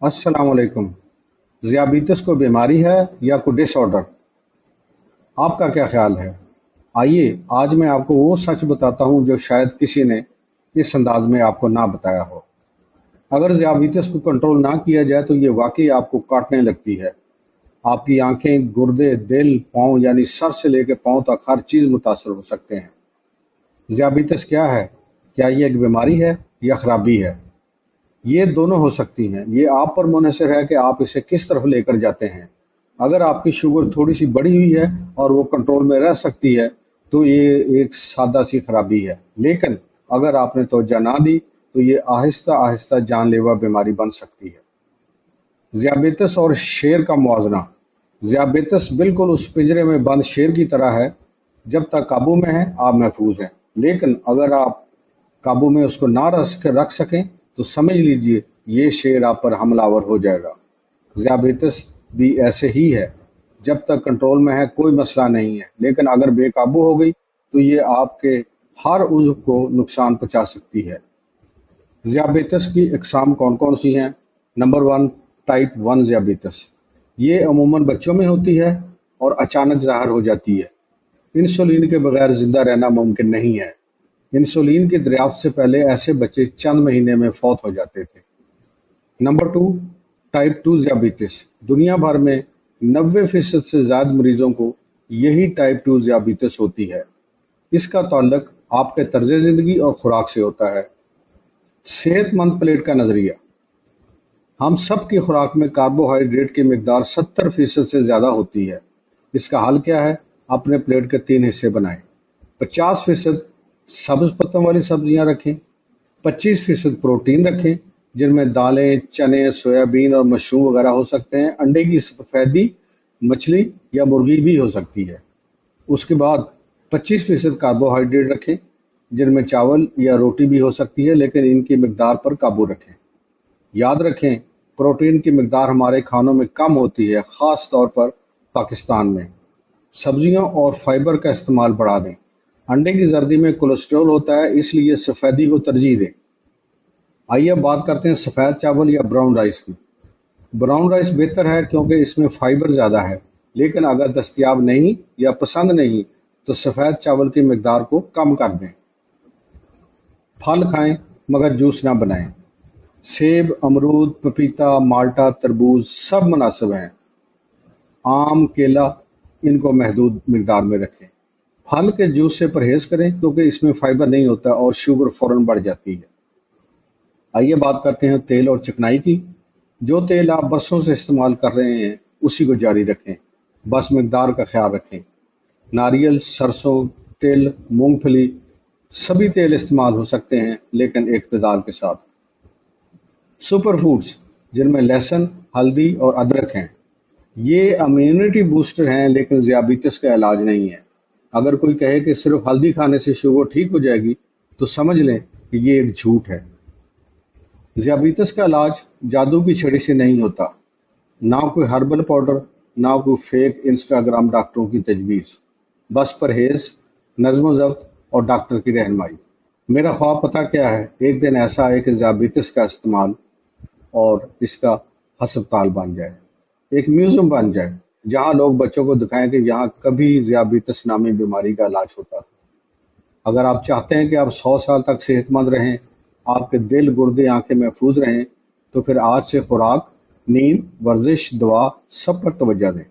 अस्सलाम वालेकुम। ज़ियाबितस कोई बीमारी है या कोई डिसऑर्डर? आपका क्या ख्याल है? आइए आज मैं आपको वो सच बताता हूँ जो शायद किसी ने इस अंदाज में आपको ना बताया हो। अगर ज़ियाबितस को कंट्रोल ना किया जाए तो ये वाकई आपको काटने लगती है। आपकी आंखें, गुर्दे, दिल, पाँव यानी सर से लेकर पाँव तक हर चीज़ मुतासर हो सकते हैं। ज़ियाबितस क्या है? क्या ये एक बीमारी है या खराबी है? ये दोनों हो सकती हैं। ये आप पर मुनहसर है कि आप इसे किस तरफ लेकर जाते हैं। अगर आपकी शुगर थोड़ी सी बढ़ी हुई है और वो कंट्रोल में रह सकती है तो ये एक सादा सी खराबी है, लेकिन अगर आपने तवज्जो ना दी तो ये आहिस्ता आहिस्ता जानलेवा बीमारी बन सकती है। ज़ियाबितस और शेर का मुआवजा। ज़ियाबितस बिल्कुल उस पिंजरे में बंद शेर की तरह है। जब तक काबू में है आप महफूज हैं, लेकिन अगर आप काबू में उसको ना रख सकें तो समझ लीजिए ये शेर आप पर हमलावर हो जाएगा। ज़ियाबितस भी ऐसे ही है। जब तक कंट्रोल में है कोई मसला नहीं है, लेकिन अगर बेकाबू हो गई तो ये आपके हर उज़्व को नुकसान पहुंचा सकती है। ज़ियाबितस की अक़साम कौन कौन सी हैं? Number 1, type 1 ज़ियाबितस। ये अमूमन बच्चों में होती है और अचानक ज़ाहिर हो जाती है। इंसुलिन के बगैर जिंदा रहना मुमकिन नहीं है। इंसुलिन की दरियाफ्त से पहले ऐसे बच्चे चंद महीने में फौत हो जाते थे। Number 2, type 2 ज़ियाबितस। दुनिया भर में 90% से ज़्यादा मरीजों को यही टाइप 2 ज़ियाबितस होती है। इसका ताल्लुक आपके तर्ज ज़िंदगी और खुराक से होता है। सेहतमंद प्लेट का नज़रिया। हम सब की खुराक में कार्बोहाइड्रेट की मिकदार 70% से ज़्यादा होती है। इसका हल क्या है? अपने प्लेट के 3 हिस्से बनाएं। 50% सब्ज पत्तों वाली सब्जियां रखें, 25% प्रोटीन रखें जिनमें दालें, चने, सोयाबीन और मशरूम वगैरह हो सकते हैं। अंडे की सफेदी, मछली या मुर्गी भी हो सकती है। उसके बाद 25% कार्बोहाइड्रेट रखें जिनमें चावल या रोटी भी हो सकती है, लेकिन इनकी मिकदार पर काबू रखें। याद रखें, प्रोटीन की मिकदार हमारे खानों में कम होती है, ख़ास तौर पर पाकिस्तान में। सब्जियों और फाइबर का इस्तेमाल बढ़ा दें। अंडे की जर्दी में कोलेस्ट्रॉल होता है, इसलिए सफ़ेदी को तरजीह दें। आइए अब बात करते हैं सफ़ेद चावल या ब्राउन राइस की। ब्राउन राइस बेहतर है क्योंकि इसमें फाइबर ज़्यादा है, लेकिन अगर दस्तयाब नहीं या पसंद नहीं तो सफ़ेद चावल की मिकदार को कम कर दें। फल खाएं मगर जूस ना बनाएं। सेब, अमरूद, पपीता, माल्टा, तरबूज सब मुनासिब हैं। आम, केला इनको महदूद मिकदार में रखें। फल के जूस से परहेज करें क्योंकि इसमें फाइबर नहीं होता और शुगर फौरन बढ़ जाती है। आइए बात करते हैं तेल और चिकनाई की। जो तेल आप बरसों से इस्तेमाल कर रहे हैं उसी को जारी रखें, बस मिकदार का ख्याल रखें। नारियल, सरसों तेल, मूंगफली सभी तेल इस्तेमाल हो सकते हैं, लेकिन इक़्तिदार के साथ। सुपर फूड्स जिनमें लहसुन, हल्दी और अदरक हैं, ये इम्यूनिटी बूस्टर हैं, लेकिन ज़ियाबितस का इलाज नहीं है। अगर कोई कहे कि सिर्फ हल्दी खाने से शुगर ठीक हो जाएगी तो समझ लें कि ये एक झूठ है। ज़ियाबितस का इलाज जादू की छड़ी से नहीं होता। ना कोई हर्बल पाउडर, ना कोई फेक इंस्टाग्राम डॉक्टरों की तजवीज़। बस परहेज, नज़्म ज़ब्त और डॉक्टर की रहनुमाई। मेरा ख्वाब पता क्या है? एक दिन ऐसा आए कि ज़ियाबितस का इस्तेमाल और इसका हस्पताल बन जाए, एक म्यूजियम बन जाए, जहां लोग बच्चों को दिखाएं कि यहाँ कभी ज़ियाबितस नामी बीमारी का इलाज होता था। अगर आप चाहते हैं कि आप 100 साल तक सेहतमंद रहें, आपके दिल, गुर्दे, आंखें महफूज रहें, तो फिर आज से खुराक, नींद, वर्जिश, दवा सब पर तवज्जो दें।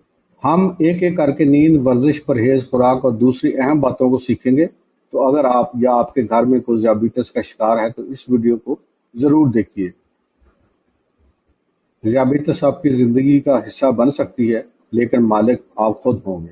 हम एक एक करके नींद, वर्जिश, परहेज, खुराक और दूसरी अहम बातों को सीखेंगे। तो अगर आप या आपके घर में कोई ज़ियाबितस का शिकार है तो इस वीडियो को ज़रूर देखिए। ज़ियाबितस आपकी ज़िंदगी का हिस्सा बन सकती है, लेकिन मालिक आप खुद होंगे।